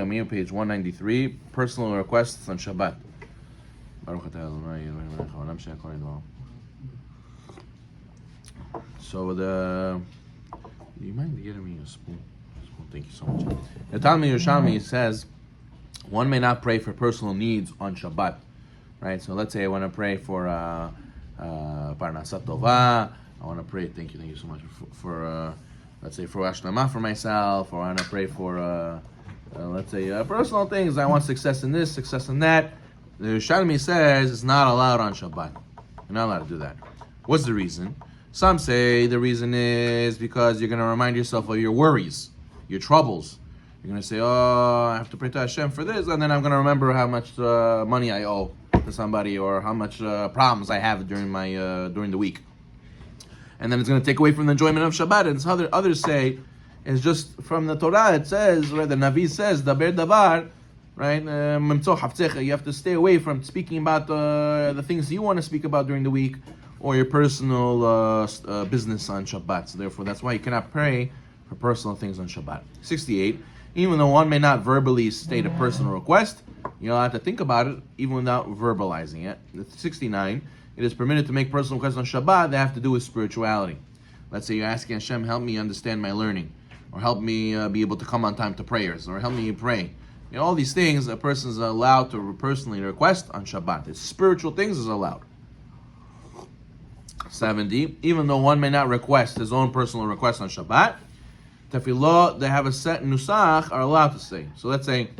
Yomi, page 193, personal requests on Shabbat. So do you mind getting me a spoon? Thank you so much. The Talmud Yerushalmi says one may not pray for personal needs on Shabbat, right? So let's say I want to pray for Parnasat Tova. I want to pray. Thank you so much for let's say for Ashlama for myself, or I want to pray for let's say personal things. I want success in this, success in that. The Yerushalmi says it's not allowed on Shabbat. You're not allowed to do that. What's the reason? Some say the reason is because you're going to remind yourself of your worries, your troubles. You're going to say, oh, I have to pray to Hashem for this, and then I'm going to remember how much money I owe to somebody, or how much problems I have during the week. And then it's going to take away from the enjoyment of Shabbat. And so others say it's just from the Torah. It says, right, the Navi says, Daber Davar, right? You have to stay away from speaking about the things you want to speak about during the week, or your personal business on Shabbat. So therefore, that's why you cannot pray for personal things on Shabbat. 68. Even though one may not verbally state a personal request, you'll have to think about it even without verbalizing it. 69. It is permitted to make personal requests on Shabbat that have to do with spirituality. Let's say you're asking Hashem, help me understand my learning, or help me be able to come on time to prayers, or help me pray. All these things a person is allowed to personally request on Shabbat. It's spiritual things is allowed. 70. Even though one may not request his own personal request on Shabbat, tefillah, they have a set nusach, are allowed to say. So let's say,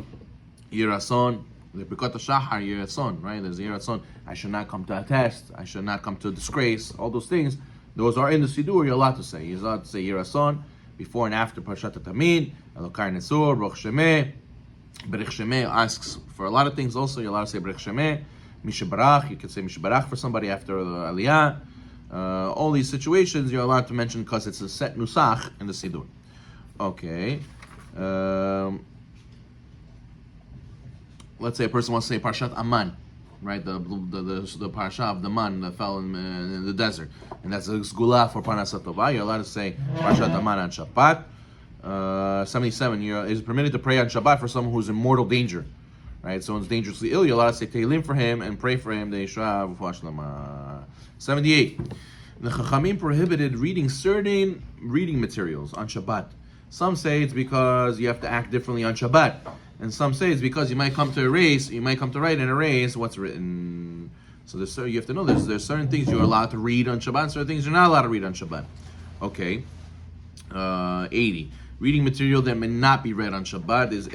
Yirason, the Birkat Shahar, Yirason, right? There's Yirason. I should not come to a test. I should not come to a disgrace. All those things, those are in the Siddur, you're allowed to say. You're allowed to say Yirason before and after Parshat Tamid, Elokai Nesur, Baruch Shemeh. Baruch Shemeh asks for a lot of things also. You're allowed to say Baruch Shemeh. Mishabarach, you can say Mishabarach for somebody after the Aliyah. All these situations you're allowed to mention because it's a set nusach in the Siddur. Okay. Let's say a person wants to say Parshat Aman, right? The Parsha of the man that fell in the desert. And that's a Sgula for Parnasat Tova. You're allowed to say Parshat Aman on Shabbat. 77. It is permitted to pray on Shabbat for someone who's in mortal danger. Right? Someone's dangerously ill, you're allowed to say Tehillim for him and pray for him. 78. The Chachamim prohibited reading certain reading materials on Shabbat. Some say it's because you have to act differently on Shabbat. And some say it's because you might come to write and erase what's written. So you have to know there's certain things you're allowed to read on Shabbat, certain things you're not allowed to read on Shabbat. Okay. 80. Reading material that may not be read on Shabbat is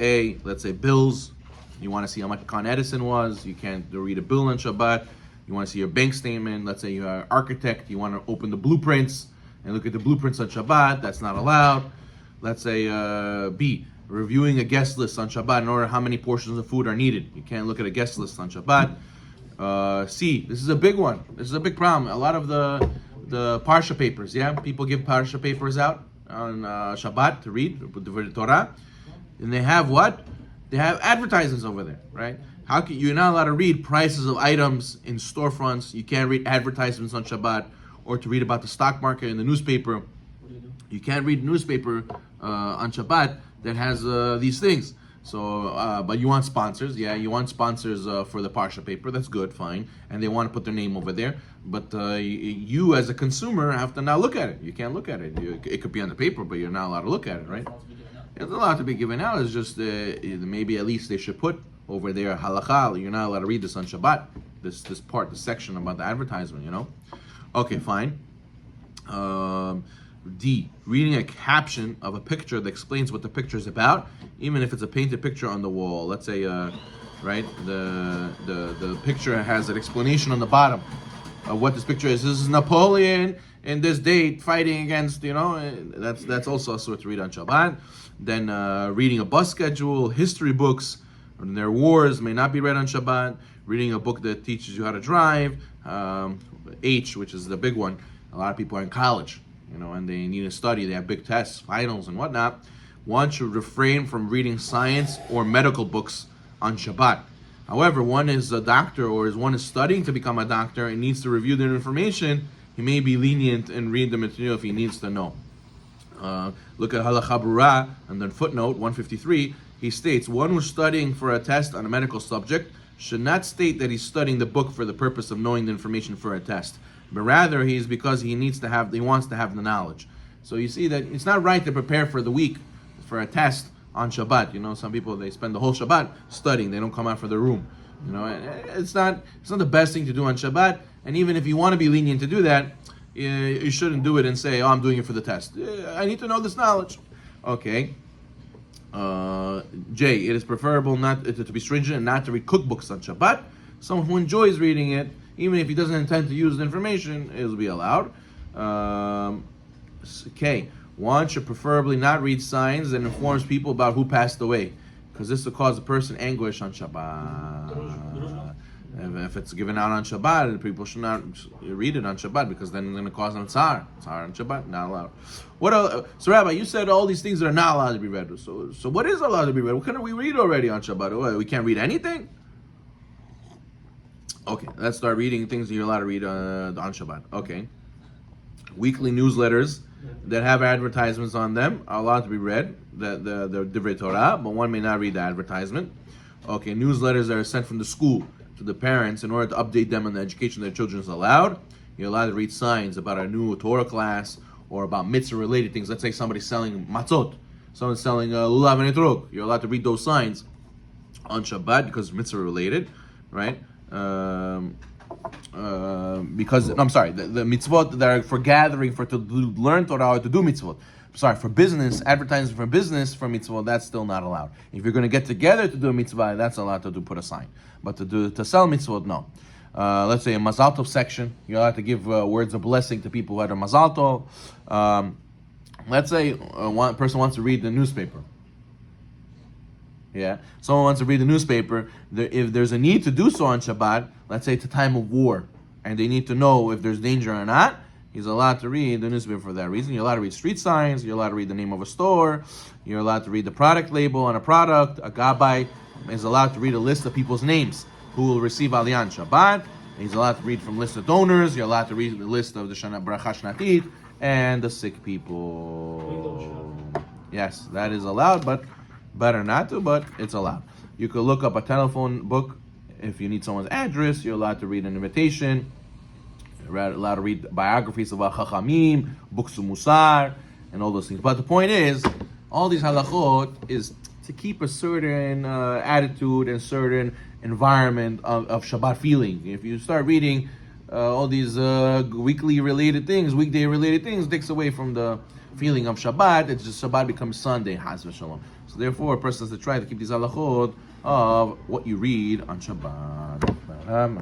let's say bills. You want to see how much Con Edison was. You can't read a bill on Shabbat. You want to see your bank statement. Let's say you're an architect. You want to open the blueprints and look at the blueprints on Shabbat. That's not allowed. Let's say B, reviewing a guest list on Shabbat in order how many portions of food are needed. You can't look at a guest list on Shabbat. C, this is a big one. This is a big problem. A lot of the Parsha papers, people give Parsha papers out on Shabbat to read the Torah. And they have what? They have advertisements over there, right? You're not allowed to read prices of items in storefronts. You can't read advertisements on Shabbat, or to read about the stock market in the newspaper. You can't read newspaper on Shabbat that has these things. So, but you want sponsors, you want sponsors for the Parsha paper. That's good, fine, and they want to put their name over there. But you, as a consumer, have to not look at it. You can't look at it. It could be on the paper, but you're not allowed to look at it, right? It's allowed to be given out. It's just maybe at least they should put over there Halacha. You're not allowed to read this on Shabbat. This part, the section about the advertisement. Okay, fine. D, reading a caption of a picture that explains what the picture is about, even if it's a painted picture on the wall. Let's say, right, the picture has an explanation on the bottom of what this picture is. This is Napoleon in this date fighting against, that's also a sort to read on Shabbat. Then reading a bus schedule, history books, and their wars may not be read on Shabbat. Reading a book that teaches you how to drive. H, which is the big one. A lot of people are in college, and they need to study. They have big tests, finals, and whatnot. One should refrain from reading science or medical books on Shabbat. However, one is a doctor, or one is studying to become a doctor and needs to review their information. He may be lenient and read the material if he needs to know. Look at Halacha Brura, and then footnote 153. he states, one who's studying for a test on a medical subject should not state that he's studying the book for the purpose of knowing the information for a test, but rather he wants to have the knowledge. So you see that it's not right to prepare for the week for a test on Shabbat. You know, some people, they spend the whole Shabbat studying. They don't come out for the room. You know, it's not the best thing to do on Shabbat. And even if you want to be lenient to do that, you shouldn't do it and say, "Oh, I'm doing it for the test. I need to know this knowledge." Okay. J. It is preferable not to be stringent and not to read cookbooks on Shabbat. Someone who enjoys reading it, even if he doesn't intend to use the information, it will be allowed. K. One should preferably not read signs that informs people about who passed away, because this will cause a person anguish on Shabbat. If it's given out on Shabbat, people should not read it on Shabbat, because then it's going to cause them tzar. Tzar on Shabbat, not allowed. What else? So Rabbi, you said all these things are not allowed to be read. So what is allowed to be read? What can we read already on Shabbat? We can't read anything? Okay, let's start reading things that you're allowed to read on Shabbat. Okay. Weekly newsletters that have advertisements on them are allowed to be read, the Divrei Torah, but one may not read the advertisement. Okay, newsletters that are sent from the school to the parents in order to update them on the education their children is allowed. You're allowed to read signs about a new Torah class or about mitzvah-related things. Let's say somebody's selling matzot, someone's selling lulav and etrog. You're allowed to read those signs on Shabbat because it's mitzvah-related, right? The mitzvot that are for gathering, to learn Torah or to do mitzvot. For business, advertising for business for mitzvot, that's still not allowed. If you're going to get together to do a mitzvah, that's allowed to put a sign. But to sell mitzvot, no. Let's say a Mazal Tov section, you're allowed to give words of blessing to people who had a Mazal Tov. Let's say one person wants to read the newspaper. Yeah, someone wants to read the newspaper. If there's a need to do so on Shabbat, let's say it's a time of war, and they need to know if there's danger or not, he's allowed to read the newspaper for that reason. You're allowed to read street signs. You're allowed to read the name of a store. You're allowed to read the product label on a product. A gabbai is allowed to read a list of people's names who will receive Aliyah on Shabbat. He's allowed to read from list of donors. You're allowed to read the list of the Shana Bracha Shnatit and the sick people. Yes, that is allowed, but better not to, but it's allowed. You could look up a telephone book if you need someone's address. You're allowed to read an invitation. You're allowed to read biographies about Chachamim, books of Musar, and all those things. But the point is, all these halachot is to keep a certain attitude and certain environment of Shabbat feeling. If you start reading all these weekly related things, weekday related things, it takes away from the feeling of Shabbat. It's just Shabbat becomes Sunday, Haz v'Shalom. So therefore, a person has to try to keep these halachot of what you read on Shabbat.